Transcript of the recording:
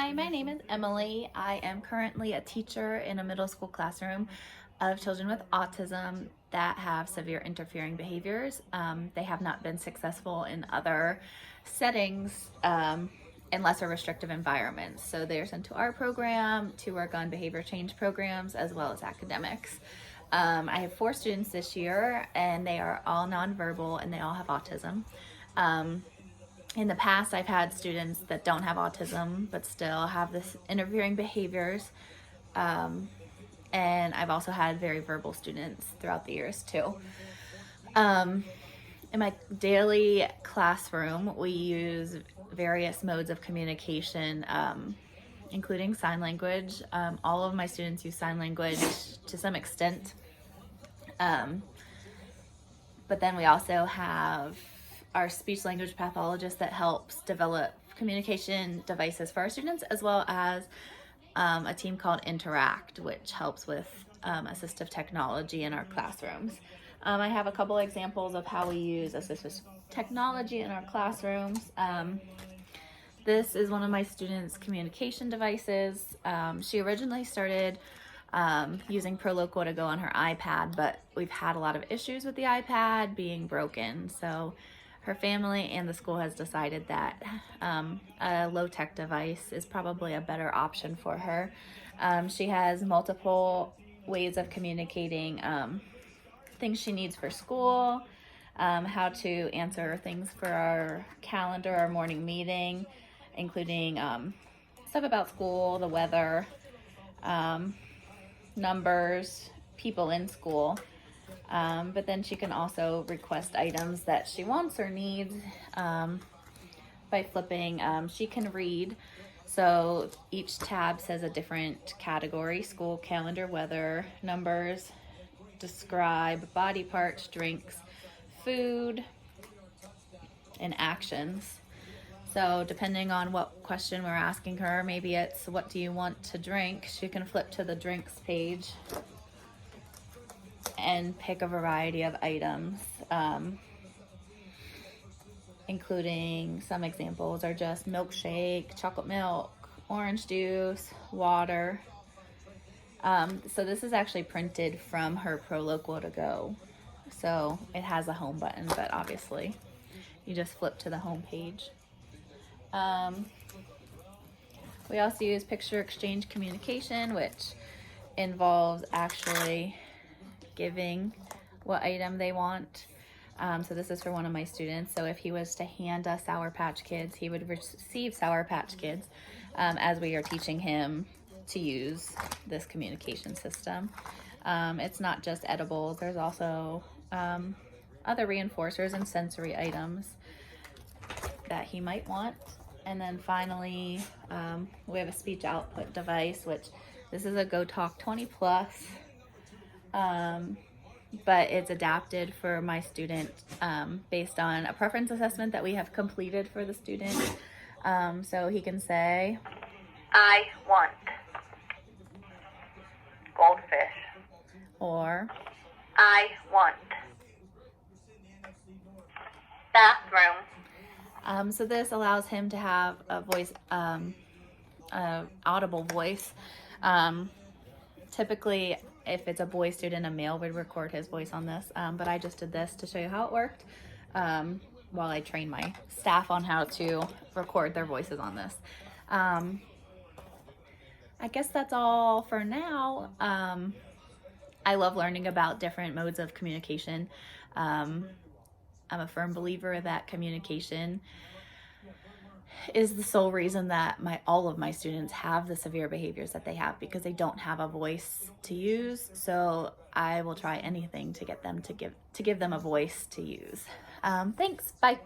Hi, my name is Emily. I am currently a teacher in a middle school classroom of children with autism that have severe interfering behaviors. They have not been successful in other settings in lesser restrictive environments. So they're sent to our program to work on behavior change programs as well as academics. I have 4 students this year, and they are all nonverbal and they all have autism. In the past, I've had students that don't have autism but still have this interfering behaviors. And I've also had very verbal students throughout the years too. In my daily classroom, we use various modes of communication, including sign language. All of my students use sign language to some extent. But then we also have our speech language pathologist that helps develop communication devices for our students, as well as a team called Interact, which helps with assistive technology in our classrooms. I have a couple examples of how we use assistive technology in our classrooms. This is one of my students' communication devices. She originally started using ProLoquo to go on her iPad, but we've had a lot of issues with the iPad being broken. So her family and the school has decided that a low-tech device is probably a better option for her. She has multiple ways of communicating things she needs for school, how to answer things for our calendar, our morning meeting, including stuff about school, the weather, numbers, people in school. But then she can also request items that she wants or needs by flipping. She can read. So each tab says a different category: school, calendar, weather, numbers, describe, body parts, drinks, food, and actions. So depending on what question we're asking her, maybe it's what do you want to drink, she can flip to the drinks page and pick a variety of items, including some examples are just milkshake, chocolate milk, orange juice, water. So this is actually printed from her ProLoquo to go. So it has a home button, but obviously you just flip to the home page. We also use picture exchange communication, which involves actually giving what item they want. So this is for one of my students. So if he was to hand us Sour Patch Kids, he would receive Sour Patch Kids as we are teaching him to use this communication system. It's not just edibles. There's also other reinforcers and sensory items that he might want. And then finally, we have a speech output device, which this is a GoTalk 20 Plus. But it's adapted for my student based on a preference assessment that we have completed for the student. So he can say, I want goldfish. or I want bathroom. so this allows him to have a voice, audible voice. Typically, if it's a boy student, a male would record his voice on this, but I just did this to show you how it worked while I train my staff on how to record their voices on this. I guess that's all for now. I love learning about different modes of communication. I'm a firm believer that communication is the sole reason that all of my students have the severe behaviors that they have, because they don't have a voice to use. So I will try anything to get them to give them a voice to use. Thanks. Bye.